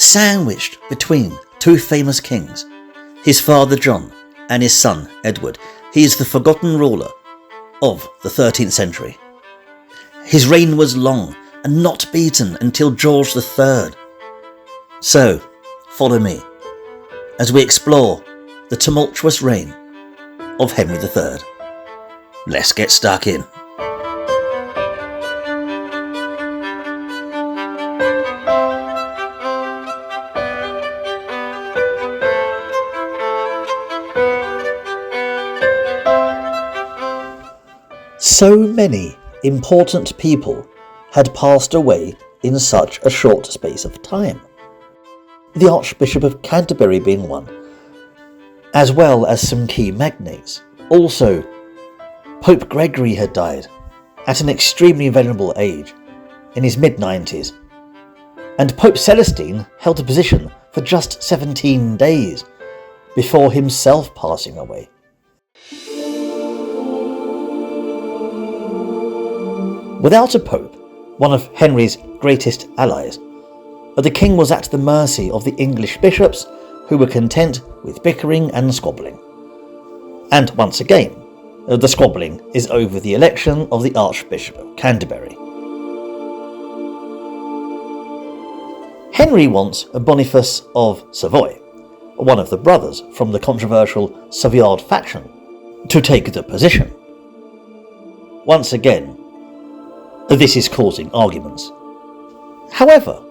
Sandwiched between two famous kings, his father John and his son Edward, he is the forgotten ruler of the 13th century. His reign was long and not beaten until George III. So, follow me as we explore the tumultuous reign of Henry III. Let's get stuck in. So many important people had passed away in such a short space of time. The Archbishop of Canterbury being one, as well as some key magnates. Also, Pope Gregory had died at an extremely venerable age, in his mid-90s, and Pope Celestine held a position for just 17 days before himself passing away. Without a pope, one of Henry's greatest allies, the king was at the mercy of the English bishops, who were content with bickering and squabbling. And once again, the squabbling is over the election of the Archbishop of Canterbury. Henry wants Boniface of Savoy, one of the brothers from the controversial Savoyard faction, to take the position. Once again, this is causing arguments. However,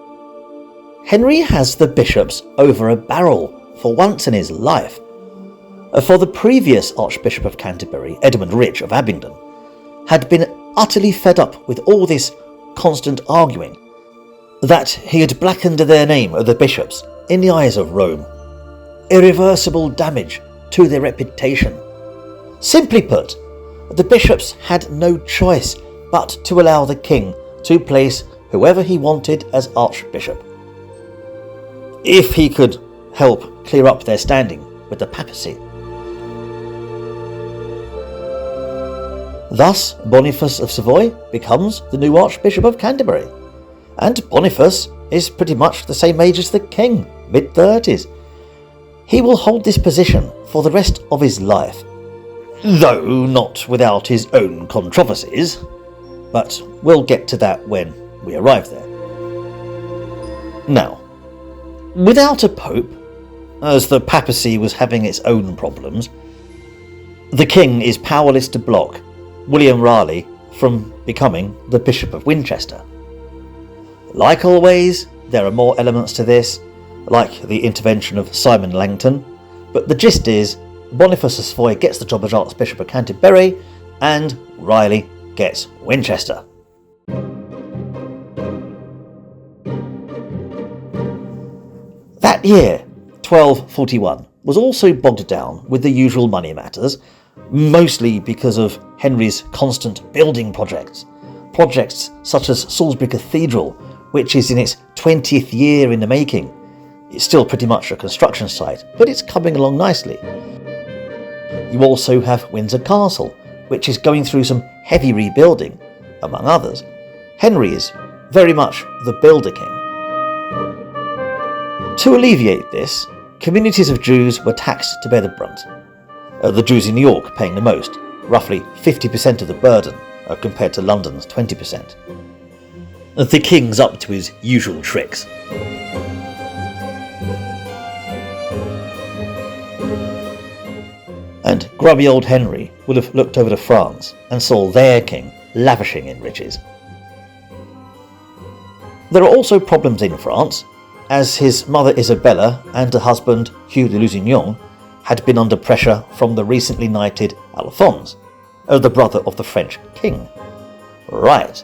Henry has the bishops over a barrel for once in his life. For the previous Archbishop of Canterbury, Edmund Rich of Abingdon, had been utterly fed up with all this constant arguing, that he had blackened their name of the bishops in the eyes of Rome. Irreversible damage to their reputation. Simply put, the bishops had no choice but to allow the king to place whoever he wanted as archbishop, if he could help clear up their standing with the papacy. Thus, Boniface of Savoy becomes the new Archbishop of Canterbury, and Boniface is pretty much the same age as the king, mid-30s. He will hold this position for the rest of his life, though not without his own controversies. But we'll get to that when we arrive there. Now, without a pope, as the papacy was having its own problems, the king is powerless to block William Raleigh from becoming the Bishop of Winchester. Like always, there are more elements to this, like the intervention of Simon Langton, but the gist is Boniface of Savoy gets the job as Archbishop of Canterbury, and Raleigh gets Winchester. That year, 1241, was also bogged down with the usual money matters, mostly because of Henry's constant building projects such as Salisbury Cathedral, which is in its 20th year in the making. It's still pretty much a construction site, but it's coming along nicely. You also have Windsor Castle, which is going through some heavy rebuilding, among others. Henry is very much the builder king. To alleviate this, communities of Jews were taxed to bear the brunt. The Jews in New York paying the most, roughly 50% of the burden, compared to London's 20%. The king's up to his usual tricks. And grubby old Henry would have looked over to France and saw their king lavishing in riches. There are also problems in France, as his mother Isabella and her husband Hugh de Lusignan had been under pressure from the recently knighted Alphonse, the brother of the French king. Right,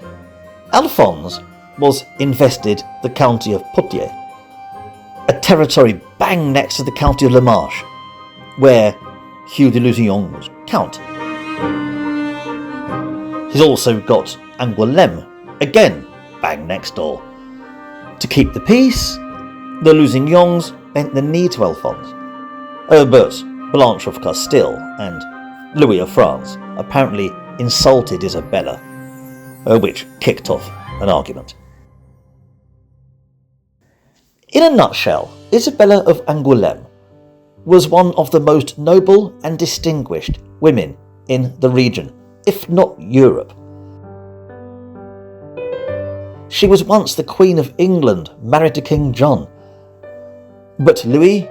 Alphonse was invested the county of Poitiers, a territory bang next to the county of La Marche, where Hugh de Lusignan was count. He's also got Angoulême, again bang next door. To keep the peace, the Lusignans bent the knee to Alphonse, but Blanche of Castile and Louis of France apparently insulted Isabella, which kicked off an argument. In a nutshell, Isabella of Angoulême was one of the most noble and distinguished women in the region, if not Europe. She was once the Queen of England, married to King John. But Louis,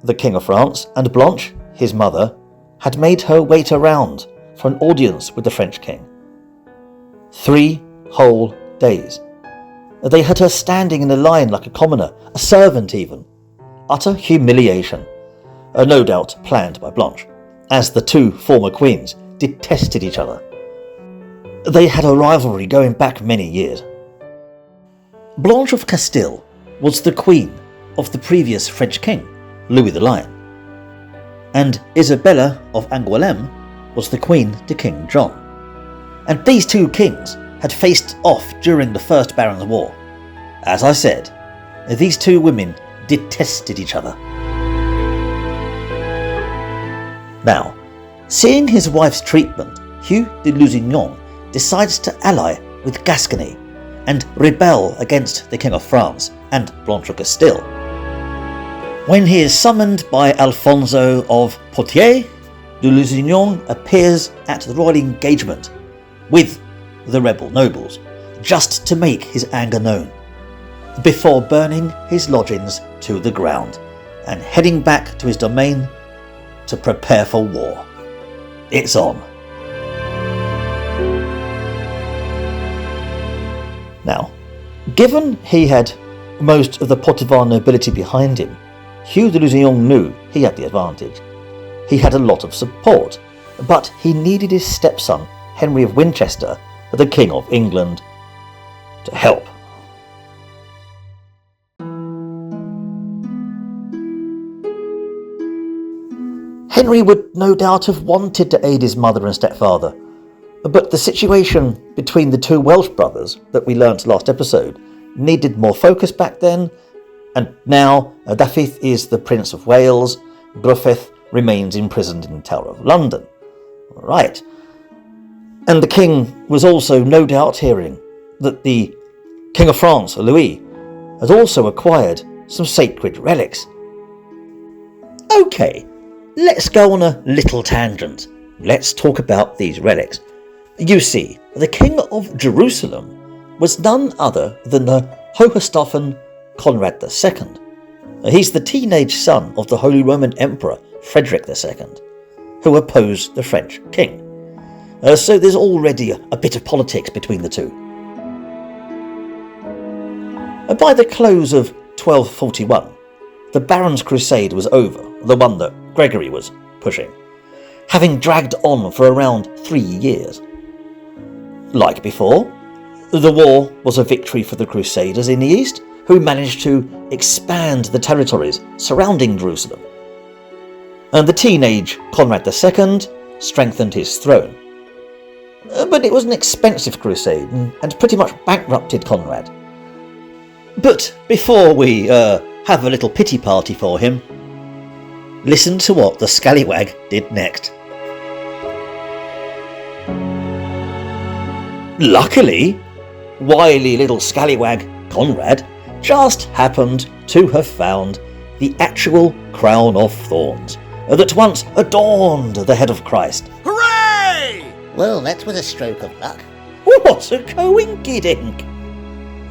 the King of France, and Blanche, his mother, had made her wait around for an audience with the French king. 3 whole days. They had her standing in a line like a commoner, a servant even. Utter humiliation. No doubt planned by Blanche, as the 2 former queens detested each other. They had a rivalry going back many years. Blanche of Castile was the queen of the previous French king, Louis the Lion, and Isabella of Angoulême was the queen to King John. And these 2 kings had faced off during the First Barons' War. As I said, these 2 women detested each other. Now, seeing his wife's treatment, Hugh de Lusignan decides to ally with Gascony and rebel against the King of France and Blanche of Castile. When he is summoned by Alfonso of Poitiers, de Lusignan appears at the royal engagement with the rebel nobles, just to make his anger known, before burning his lodgings to the ground and heading back to his domain to prepare for war. It's on. Now, given he had most of the Poitevin nobility behind him, Hugh de Lusignan knew he had the advantage. He had a lot of support, but he needed his stepson, Henry of Winchester, the King of England, to help. Henry would no doubt have wanted to aid his mother and stepfather, but the situation between the 2 Welsh brothers that we learnt last episode needed more focus back then, and now Dafydd is the Prince of Wales, Gruffydd remains imprisoned in the Tower of London. Right. And the king was also no doubt hearing that the King of France, Louis, had also acquired some sacred relics. Okay, let's go on a little tangent. Let's talk about these relics. You see, the King of Jerusalem was none other than the Hohenstaufen Conrad II. He's the teenage son of the Holy Roman Emperor Frederick II, who opposed the French king. So there's already a bit of politics between the 2. By the close of 1241, the Barons' Crusade was over, the one that Gregory was pushing, having dragged on for around 3 years. Like before, the war was a victory for the Crusaders in the east, who managed to expand the territories surrounding Jerusalem. And the teenage Conrad II strengthened his throne. But it was an expensive crusade and pretty much bankrupted Conrad. But before we have a little pity party for him, listen to what the scallywag did next. Luckily, wily little scallywag Conrad just happened to have found the actual crown of thorns that once adorned the head of Christ. Hooray! Well, that was a stroke of luck. What a coinkydink!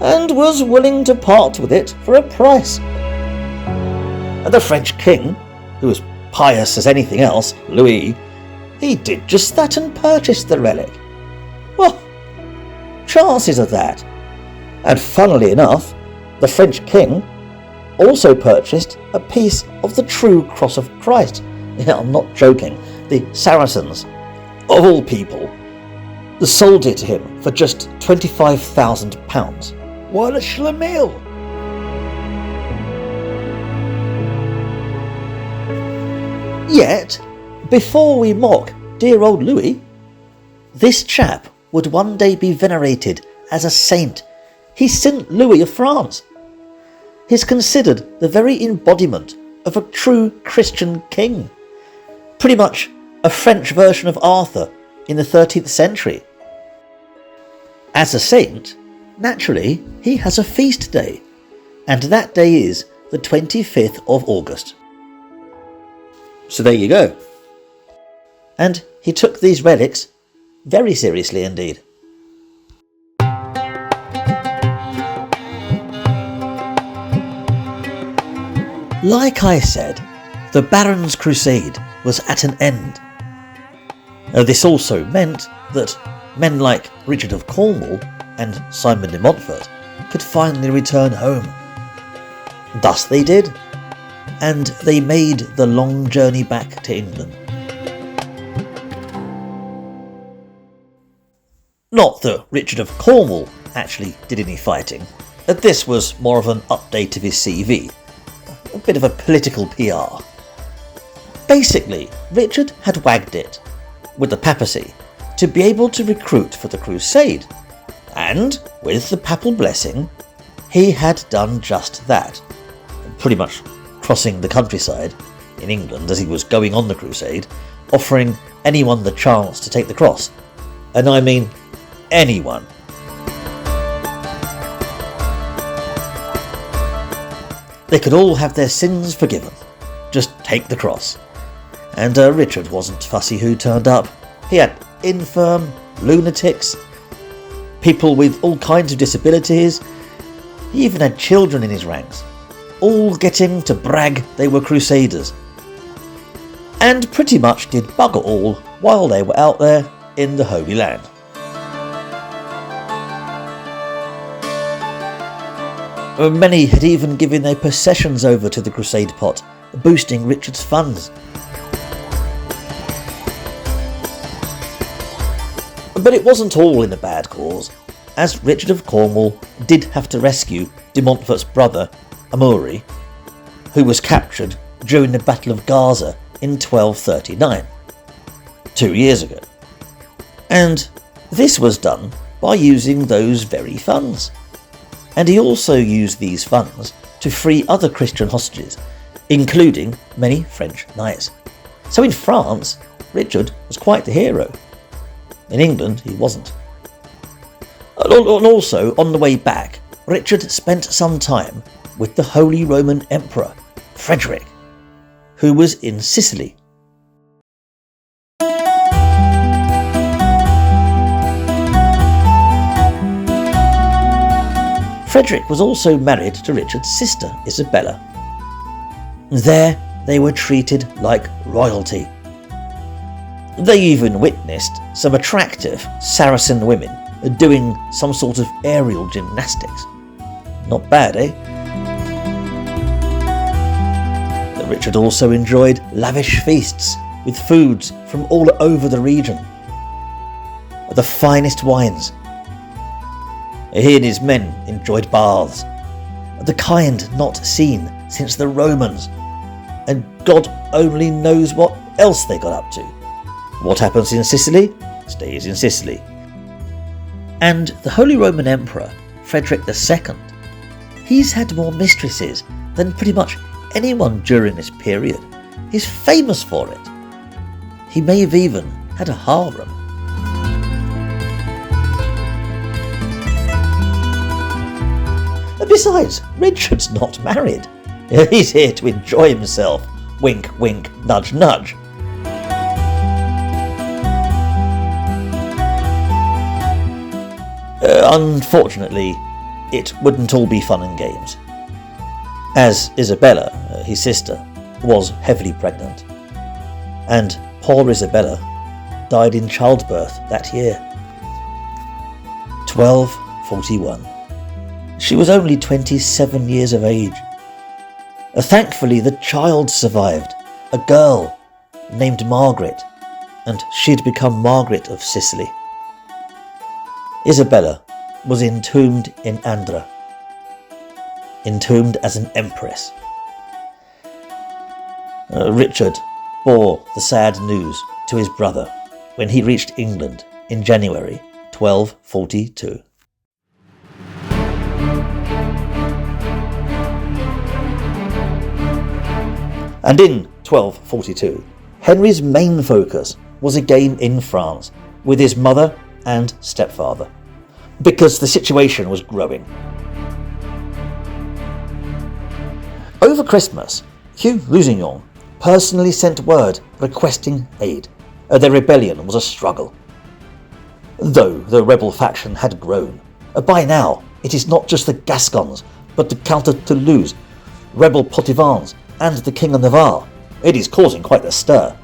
And was willing to part with it for a price. And the French king, who was pious as anything else, Louis, he did just that and purchased the relic. Well, chances of that. And funnily enough, the French king also purchased a piece of the true cross of Christ. Yeah, I'm not joking. The Saracens, of all people, sold it to him for just £25,000. What a schlemiel! Yet, before we mock dear old Louis, this chap would one day be venerated as a saint. He's Saint Louis of France. He's considered the very embodiment of a true Christian king. Pretty much a French version of Arthur in the 13th century. As a saint, naturally, he has a feast day. and that day is the 25th of August. So there you go. And he took these relics very seriously indeed. Like I said, the Baron's crusade was at an end. This also meant that men like Richard of Cornwall and Simon de Montfort could finally return home. Thus they did, and they made the long journey back to England. Not that Richard of Cornwall actually did any fighting. This was more of an update of his CV, a bit of a political PR. Basically, Richard had wagged it with the papacy to be able to recruit for the crusade, and with the papal blessing, he had done just that, pretty much crossing the countryside in England as he was going on the crusade, offering anyone the chance to take the cross. And I mean anyone. They could all have their sins forgiven. Just take the cross. And Richard wasn't fussy who turned up. He had infirm, lunatics, people with all kinds of disabilities. He even had children in his ranks, all getting to brag they were crusaders. And pretty much did bugger all while they were out there in the Holy Land. Many had even given their possessions over to the crusade pot, boosting Richard's funds. But it wasn't all in a bad cause, as Richard of Cornwall did have to rescue de Montfort's brother, Amaury, who was captured during the Battle of Gaza in 1239, 2 years ago. And this was done by using those very funds. And he also used these funds to free other Christian hostages, including many French knights. So in France, Richard was quite the hero. In England, he wasn't. And also, on the way back, Richard spent some time with the Holy Roman Emperor, Frederick, who was in Sicily. Frederick was also married to Richard's sister, Isabella. There, they were treated like royalty. They even witnessed some attractive Saracen women doing some sort of aerial gymnastics. Not bad, eh? Richard also enjoyed lavish feasts with foods from all over the region. The finest wines. He and his men enjoyed baths, the kind not seen since the Romans, and God only knows what else they got up to. What happens in Sicily stays in Sicily. And the Holy Roman Emperor, Frederick II, he's had more mistresses than pretty much anyone during this period. He's famous for it. He may have even had a harem. Besides, Richard's not married. He's here to enjoy himself. Wink, wink, nudge, nudge. Unfortunately, it wouldn't all be fun and games, as Isabella, his sister, was heavily pregnant, and poor Isabella died in childbirth that year. 1241. She was only 27 years of age. Thankfully, the child survived, a girl named Margret, and she'd become Margret of Sicily. Isabella was entombed in Andra, entombed as an empress. Richard bore the sad news to his brother when he reached England in January 1242. And in 1242, Henry's main focus was again in France with his mother and stepfather, because the situation was growing. Over Christmas, Hugh Lusignan personally sent word requesting aid. Their rebellion was a struggle. Though the rebel faction had grown, by now it is not just the Gascons, but the Count of Toulouse, rebel Potivans, and the King of Navarre. It is causing quite a stir.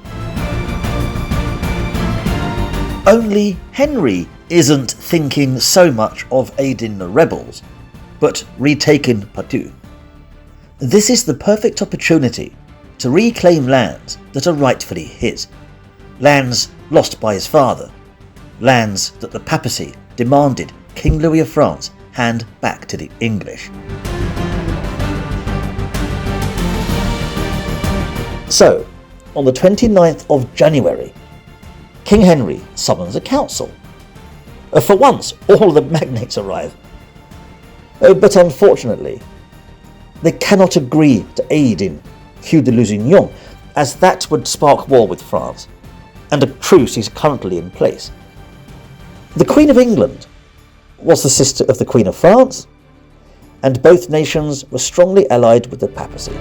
Only Henry isn't thinking so much of aiding the rebels, but retaking Poitou. This is the perfect opportunity to reclaim lands that are rightfully his, lands lost by his father, lands that the papacy demanded King Louis of France hand back to the English. So, on the 29th of January, King Henry summons a council. For once, all the magnates arrive. But unfortunately, they cannot agree to aid in Hugh de Lusignan, as that would spark war with France, and a truce is currently in place. The Queen of England was the sister of the Queen of France, and both nations were strongly allied with the papacy.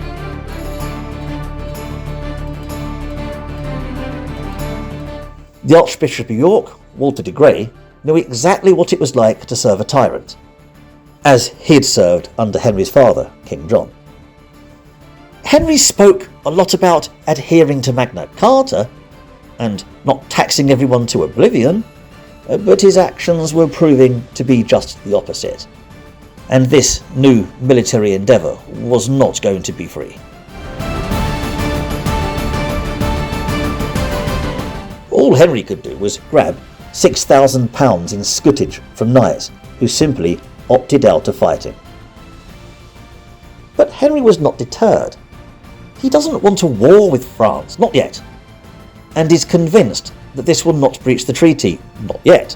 The Archbishop of York, Walter de Grey, knew exactly what it was like to serve a tyrant, as he had served under Henry's father, King John. Henry spoke a lot about adhering to Magna Carta and not taxing everyone to oblivion, but his actions were proving to be just the opposite, and this new military endeavour was not going to be free. All Henry could do was grab £6,000 in scutage from knights who simply opted out of fighting. But Henry was not deterred. He doesn't want a war with France, not yet, and is convinced that this will not breach the treaty, not yet.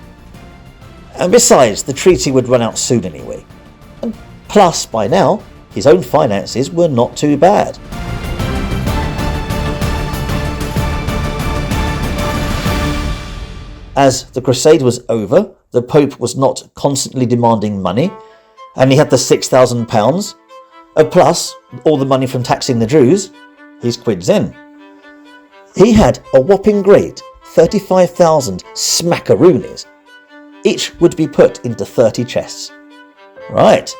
And besides, the treaty would run out soon anyway. And plus, by now, his own finances were not too bad. As the crusade was over, the Pope was not constantly demanding money, and he had the £6,000, plus all the money from taxing the Jews. His quid's in. He had a whopping great 35,000 smackaroonies. Each would be put into 30 chests. Right.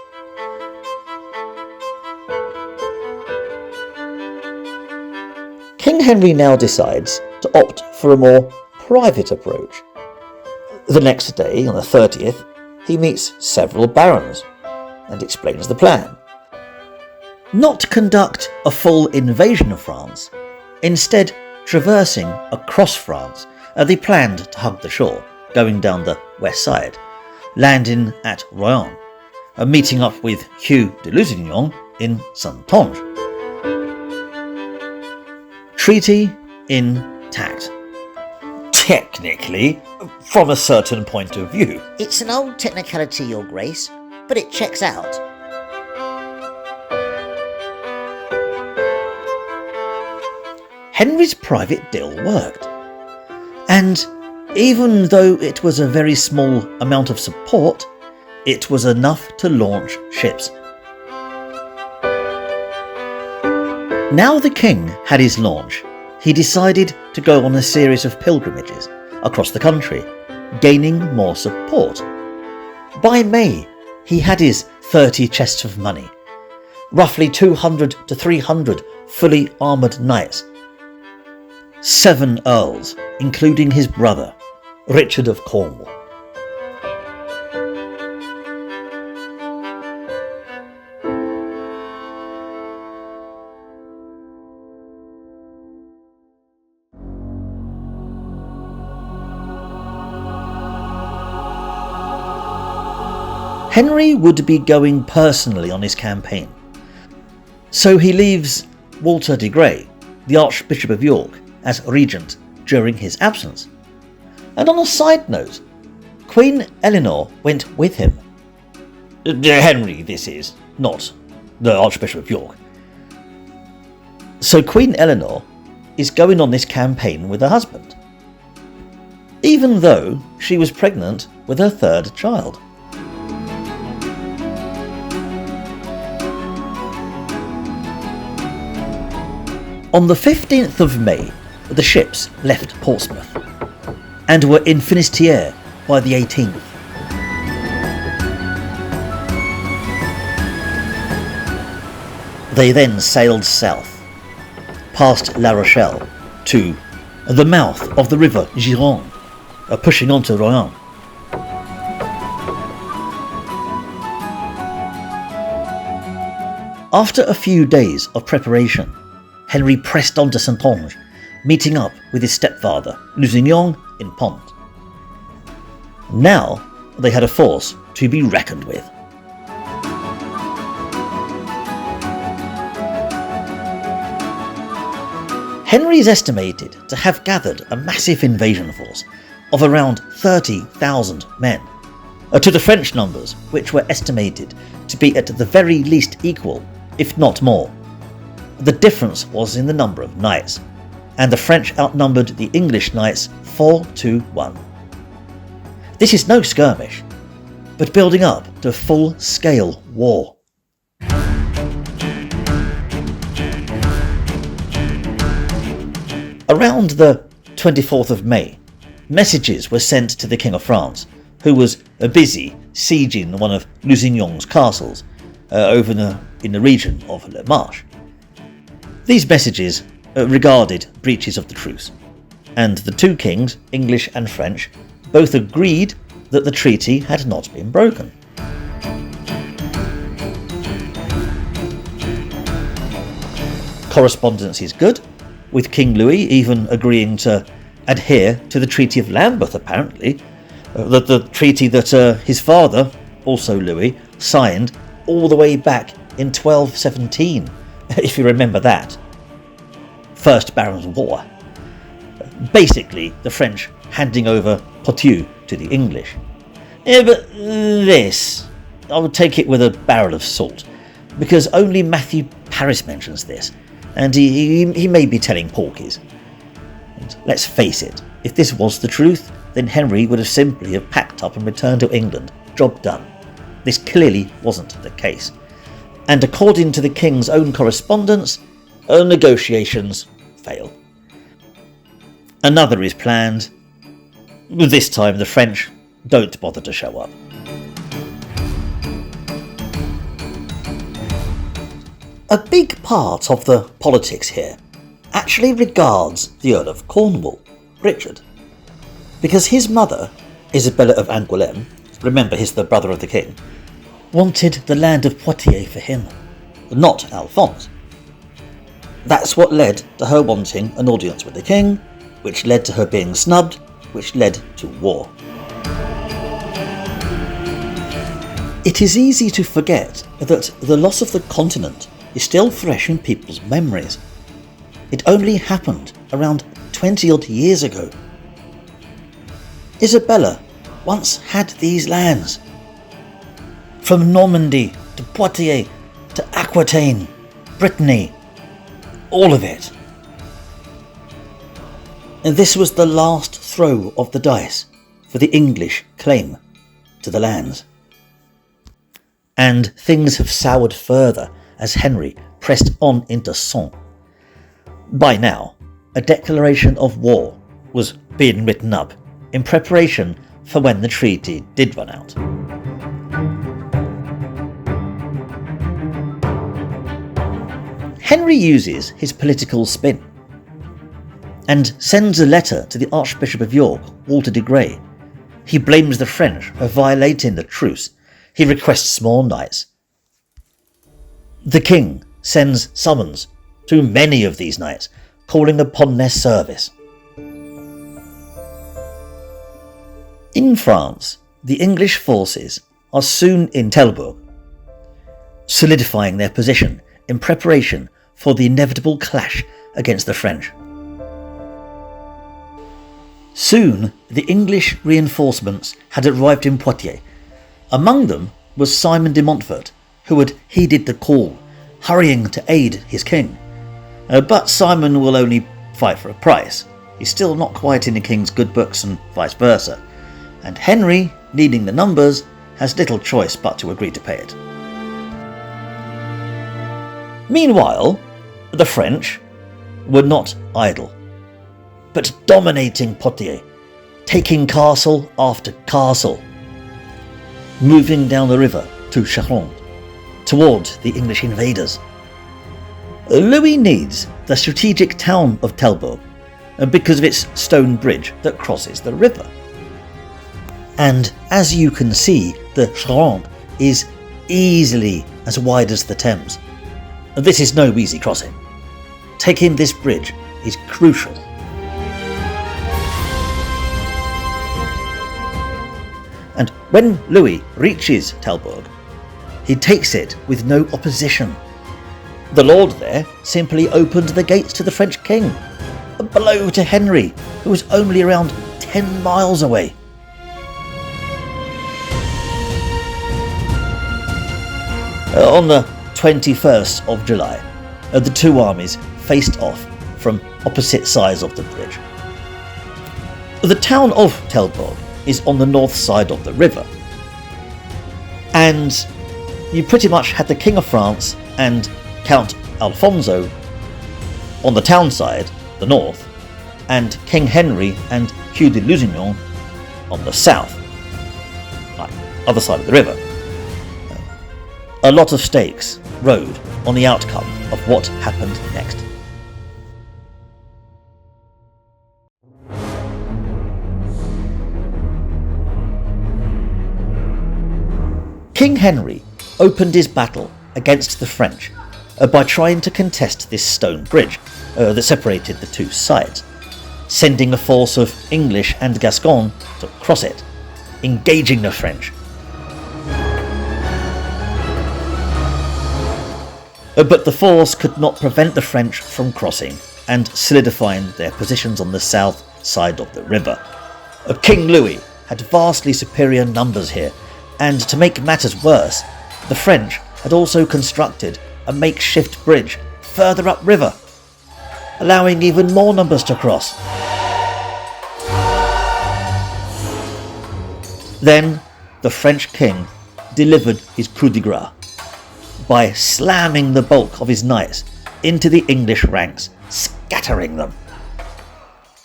King Henry now decides to opt for a more private approach. The next day, on the 30th, he meets several barons and explains the plan. Not conduct a full invasion of France, instead traversing across France. They planned to hug the shore, going down the west side, landing at Royan, meeting up with Hugh de Lusignan in Saintonge. Treaty intact. Technically, from a certain point of view. It's an old technicality, Your Grace, but it checks out. Henry's private deal worked, and even though it was a very small amount of support, it was enough to launch ships. Now the king had his launch, he decided to go on a series of pilgrimages across the country, gaining more support. By May, he had his 30 chests of money, roughly 200 to 300 fully armoured knights, 7 earls, including his brother, Richard of Cornwall. Henry would be going personally on his campaign, so he leaves Walter de Grey, the Archbishop of York, as regent during his absence. And on a side note, Queen Eleanor went with him. Henry, this is, not the Archbishop of York. So Queen Eleanor is going on this campaign with her husband, even though she was pregnant with her 3rd child. On the 15th of May, the ships left Portsmouth and were in Finisterre by the 18th. They then sailed south, past La Rochelle, to the mouth of the river Gironde, pushing on to Royan. After a few days of preparation, Henry pressed on to Saintonge, meeting up with his stepfather, Lusignan, in Pont. Now they had a force to be reckoned with. Henry is estimated to have gathered a massive invasion force of around 30,000 men, to the French numbers, which were estimated to be at the very least equal, if not more. The difference was in the number of knights, and the French outnumbered the English knights 4-1. This is no skirmish, but building up to full-scale war. Around the 24th of May, messages were sent to the King of France, who was busy sieging one of Lusignan's castles over in the region of Le Marche. These messages regarded breaches of the truce, and the two kings, English and French, both agreed that the treaty had not been broken. Correspondence is good, with King Louis even agreeing to adhere to the Treaty of Lambeth, apparently, the treaty that his father, also Louis, signed all the way back in 1217, if you remember that. First Barons' War. Basically, the French handing over Poitou to the English. Yeah, but this, I would take it with a barrel of salt, because only Matthew Paris mentions this, and he may be telling porkies. And let's face it, if this was the truth, then Henry would have simply have packed up and returned to England. Job done. This clearly wasn't the case. And according to the king's own correspondence, negotiations fail. Another is planned. This time the French don't bother to show up. A big part of the politics here actually regards the Earl of Cornwall, Richard, because his mother, Isabella of Angoulême, remember he's the brother of the king, wanted the land of Poitiers for him, not Alphonse. That's what led to her wanting an audience with the king, which led to her being snubbed, which led to war. It is easy to forget that the loss of the continent is still fresh in people's memories. It only happened around 20-odd years ago. Isabella once had these lands. From Normandy to Poitiers to Aquitaine, Brittany, all of it. And this was the last throw of the dice for the English claim to the lands. And things have soured further as Henry pressed on into Sens. By now, a declaration of war was being written up in preparation for when the treaty did run out. Henry uses his political spin and sends a letter to the Archbishop of York, Walter de Grey. He blames the French for violating the truce. He requests more knights. The king sends summons to many of these knights, calling upon their service. In France, the English forces are soon in Telbourg, solidifying their position in preparation for the inevitable clash against the French. Soon, the English reinforcements had arrived in Poitiers. Among them was Simon de Montfort, who had heeded the call, hurrying to aid his king. But Simon will only fight for a price. He's still not quite in the king's good books and vice versa. And Henry, needing the numbers, has little choice but to agree to pay it. Meanwhile, the French, were not idle, but dominating Poitiers, taking castle after castle, moving down the river to Charente, toward the English invaders. Louis needs the strategic town of Telbourg because of its stone bridge that crosses the river. And as you can see, the Charente is easily as wide as the Thames. This is no easy crossing. Taking this bridge is crucial. And when Louis reaches Telbourg, he takes it with no opposition. The lord there simply opened the gates to the French king, a blow to Henry, who was only around 10 miles away. On the 21st of July, the two armies faced off from opposite sides of the bridge. The town of Telbourg is on the north side of the river, and you pretty much had the King of France and Count Alfonso on the town side, the north, and King Henry and Hugh de Lusignan on the south, like other side of the river. A lot of stakes rode on the outcome of what happened next. King Henry opened his battle against the French by trying to contest this stone bridge that separated the two sides, sending a force of English and Gascon to cross it, engaging the French. But the force could not prevent the French from crossing and solidifying their positions on the south side of the river. King Louis had vastly superior numbers here, and to make matters worse, the French had also constructed a makeshift bridge further upriver, allowing even more numbers to cross. Then the French king delivered his coup de grace by slamming the bulk of his knights into the English ranks, scattering them.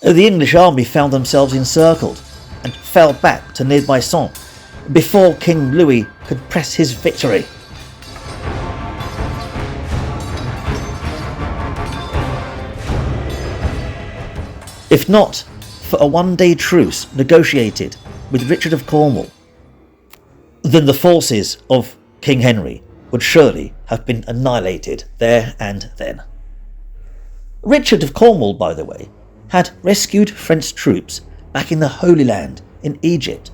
The English army found themselves encircled and fell back to nearby Sens before King Louis could press his victory. If not for a one-day truce negotiated with Richard of Cornwall, then the forces of King Henry would surely have been annihilated there and then. Richard of Cornwall, by the way, had rescued French troops back in the Holy Land in Egypt.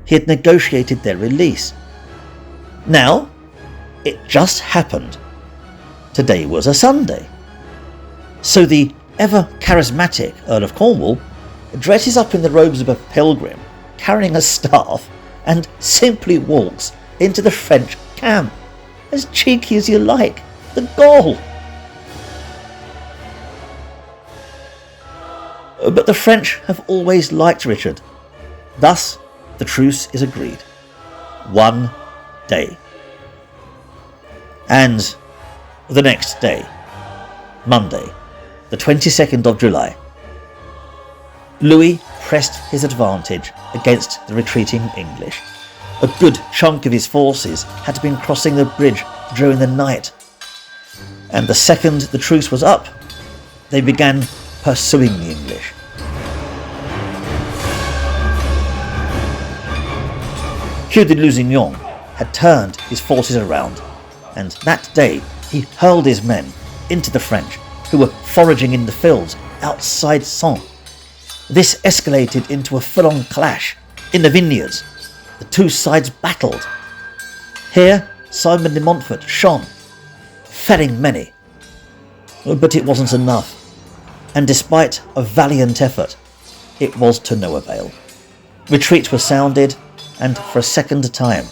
He had negotiated their release. Now, it just happened today was a Sunday. So the ever-charismatic Earl of Cornwall dresses up in the robes of a pilgrim, carrying a staff, and simply walks into the French camp. As cheeky as you like. The goal! But the French have always liked Richard. Thus, the truce is agreed. 1 day. And the next day, Monday, the 22nd of July, Louis pressed his advantage against the retreating English. A good chunk of his forces had been crossing the bridge during the night, and the second the truce was up, they began pursuing the English. Hugh de Lusignan had turned his forces around, and that day he hurled his men into the French, who were foraging in the fields outside Sens. This escalated into a full-on clash in the vineyards. The two sides battled. Here, Simon de Montfort shone, felling many. But it wasn't enough, and despite a valiant effort, it was to no avail. Retreat was sounded, and for a second time,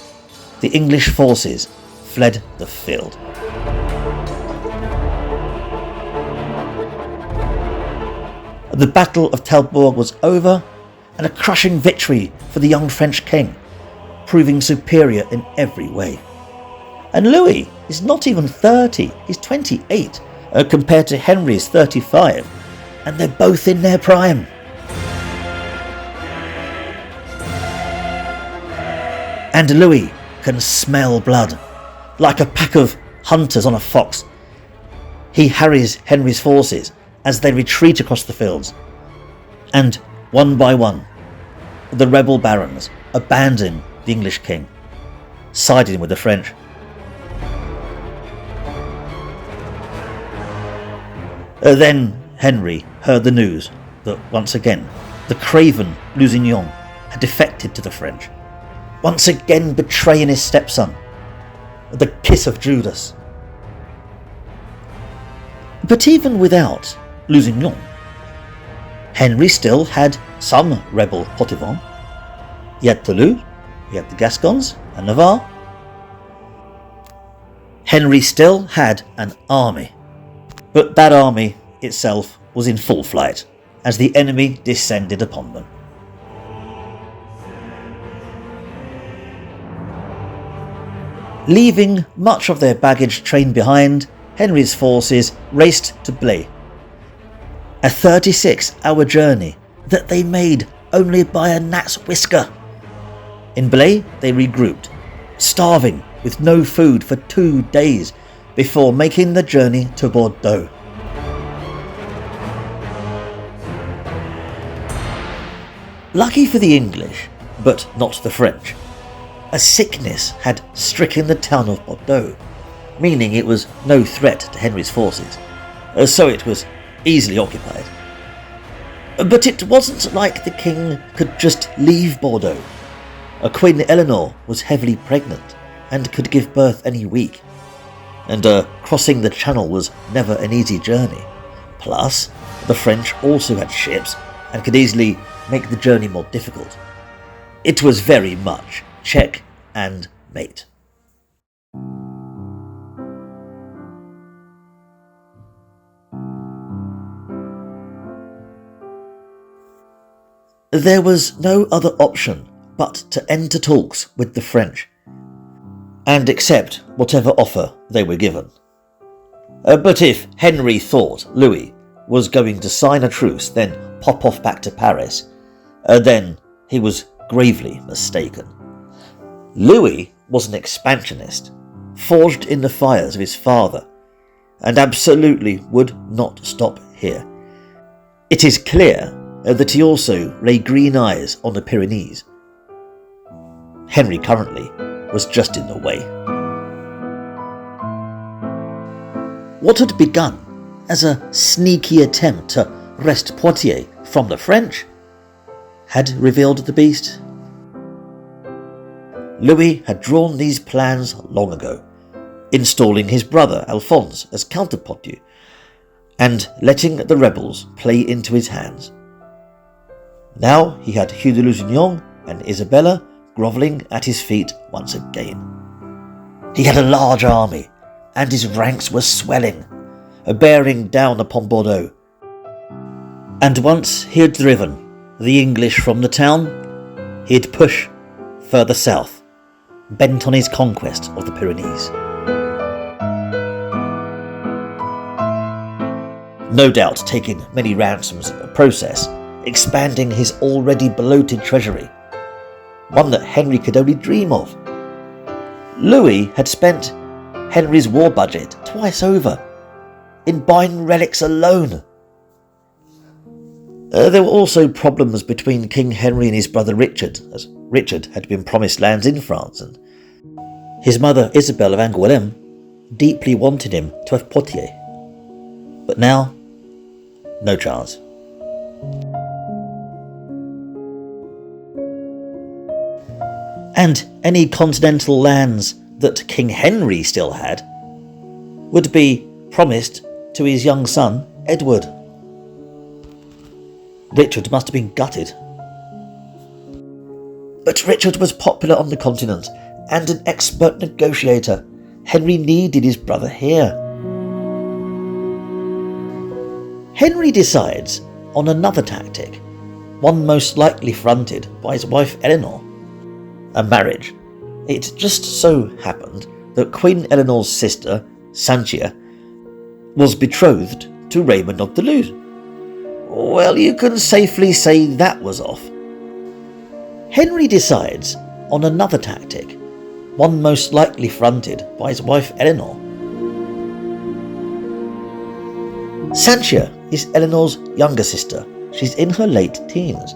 the English forces fled the field. The Battle of Telbourg was over, and a crushing victory for the young French king, proving superior in every way. And Louis is not even 30, he's 28, compared to Henry's 35, and they're both in their prime. And Louis can smell blood, like a pack of hunters on a fox. He harries Henry's forces as they retreat across the fields, and one by one, the rebel barons abandon the English king, siding with the French. Then Henry heard the news that once again the craven Lusignan had defected to the French, once again betraying his stepson, the kiss of Judas. But even without Lusignan, Henry still had some rebel Poitevins. He had Toulouse, he had the Gascons and Navarre. Henry still had an army, but that army itself was in full flight as the enemy descended upon them. Leaving much of their baggage train behind, Henry's forces raced to Blaye, a 36-hour journey that they made only by a gnat's whisker. In Blaye, they regrouped, starving with no food for 2 days before making the journey to Bordeaux. Lucky for the English, but not the French, a sickness had stricken the town of Bordeaux, meaning it was no threat to Henry's forces, so it was easily occupied. But it wasn't like the king could just leave Bordeaux. Queen Eleanor was heavily pregnant and could give birth any week, and crossing the channel was never an easy journey. Plus, the French also had ships and could easily make the journey more difficult. It was very much check and mate. There was no other option but to enter talks with the French and accept whatever offer they were given. But if Henry thought Louis was going to sign a truce, then pop off back to Paris, then he was gravely mistaken. Louis was an expansionist, forged in the fires of his father, and absolutely would not stop here. It is clear that he also lay green eyes on the Pyrenees. Henry currently was just in the way. What had begun as a sneaky attempt to wrest Poitiers from the French had revealed the beast. Louis had drawn these plans long ago, installing his brother Alphonse as Count of Poitou, and letting the rebels play into his hands. Now he had Hugh de Lusignan and Isabella grovelling at his feet once again. He had a large army, and his ranks were swelling, bearing down upon Bordeaux. And once he had driven the English from the town, he'd push further south, bent on his conquest of the Pyrenees. No doubt taking many ransoms in the process, expanding his already bloated treasury, one that Henry could only dream of. Louis had spent Henry's war budget twice over in buying relics alone. There were also problems between King Henry and his brother Richard, as Richard had been promised lands in France, and his mother Isabel of Angoulême deeply wanted him to have Poitiers. But now, no chance. And any continental lands that King Henry still had would be promised to his young son Edward. Richard must have been gutted. But Richard was popular on the continent and an expert negotiator. Henry needed his brother here. Henry decides on another tactic, one most likely fronted by his wife Eleanor. A marriage. It just so happened that Queen Eleanor's sister, Sanchia, was betrothed to Raymond of the Lewes. Well, you can safely say that was off. Henry decides on another tactic, one most likely fronted by his wife Eleanor. Sanchia is Eleanor's younger sister. She's in her late teens,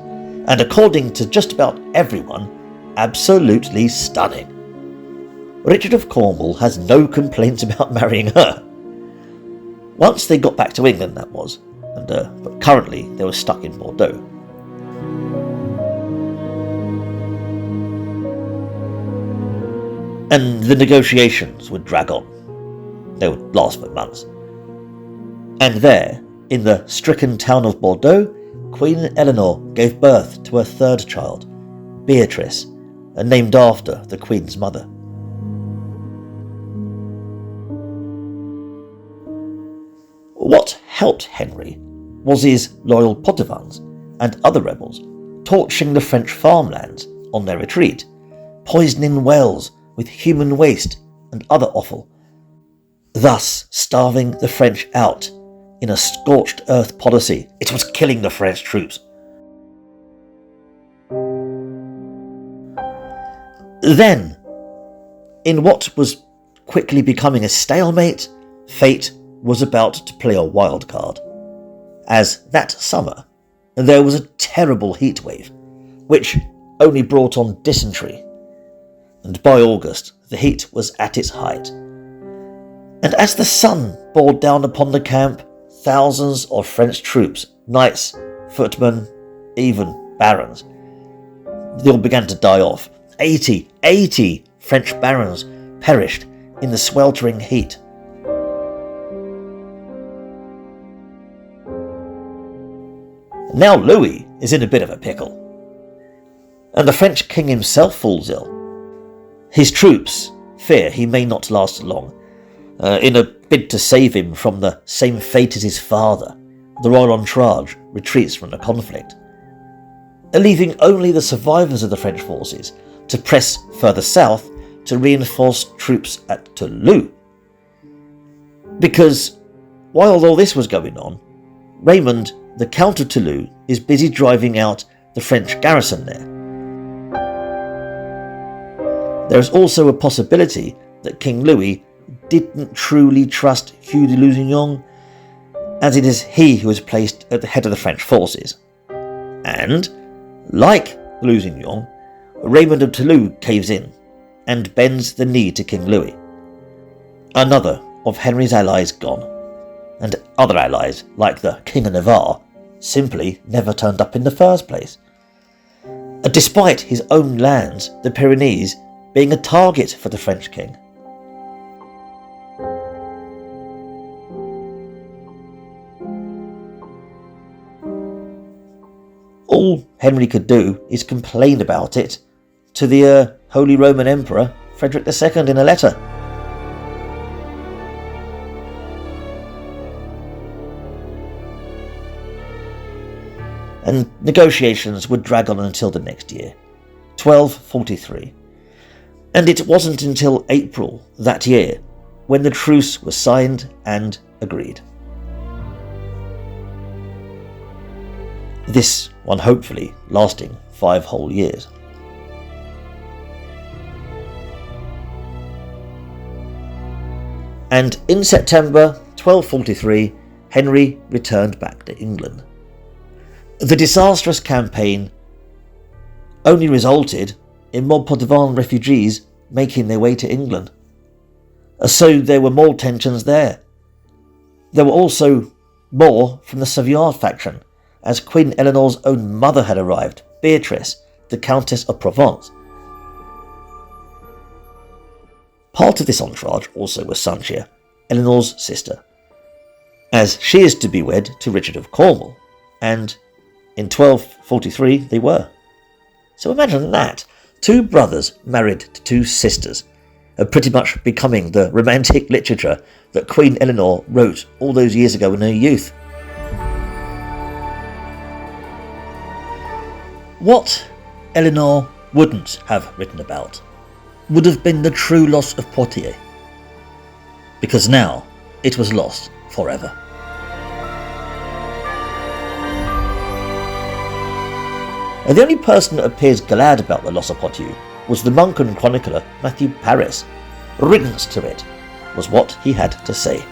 and according to just about everyone, absolutely stunning. Richard of Cornwall has no complaints about marrying her. Once they got back to England, that was, but currently they were stuck in Bordeaux. And the negotiations would drag on. They would last for months. And there, in the stricken town of Bordeaux, Queen Eleanor gave birth to her third child, Beatrice, and named after the Queen's mother. What helped Henry was his loyal Poitevins and other rebels torching the French farmlands on their retreat, poisoning wells with human waste and other offal, thus starving the French out in a scorched earth policy. It was killing the French troops. Then, in what was quickly becoming a stalemate, fate was about to play a wild card, as that summer there was a terrible heat wave, which only brought on dysentery, and by August the heat was at its height. And as the sun bore down upon the camp, thousands of French troops, knights, footmen, even barons, they all began to die off. 80 French barons perished in the sweltering heat. Now Louis is in a bit of a pickle, and the French king himself falls ill. His troops fear he may not last long, in a bid to save him from the same fate as his father. The royal entourage retreats from the conflict, leaving only the survivors of the French forces to press further south to reinforce troops at Toulouse. Because while all this was going on, Raymond, the Count of Toulouse, is busy driving out the French garrison there. There is also a possibility that King Louis didn't truly trust Hugh de Lusignan, as it is he who is placed at the head of the French forces. And, like Lusignan, Raymond of Toulouse caves in and bends the knee to King Louis. Another of Henry's allies gone, and other allies, like the King of Navarre, simply never turned up in the first place. Despite his own lands, the Pyrenees, being a target for the French king. All Henry could do is complain about it to the Holy Roman Emperor Frederick II in a letter. And negotiations would drag on until the next year, 1243. And it wasn't until April that year when the truce was signed and agreed. This one hopefully lasting 5 whole years. And in September 1243, Henry returned back to England. The disastrous campaign only resulted in more Poitevin refugees making their way to England. So there were more tensions there. There were also more from the Savoyard faction, as Queen Eleanor's own mother had arrived, Beatrice, the Countess of Provence. Part of this entourage also was Sanchia, Eleanor's sister, as she is to be wed to Richard of Cornwall, and in 1243 they were. So imagine that, 2 brothers married to 2 sisters, pretty much becoming the romantic literature that Queen Eleanor wrote all those years ago in her youth. What Eleanor wouldn't have written about would have been the true loss of Poitiers, because now it was lost forever. The only person that appears glad about the loss of Ponthieu was the monk and chronicler Matthew Paris. Riddance to it was what he had to say.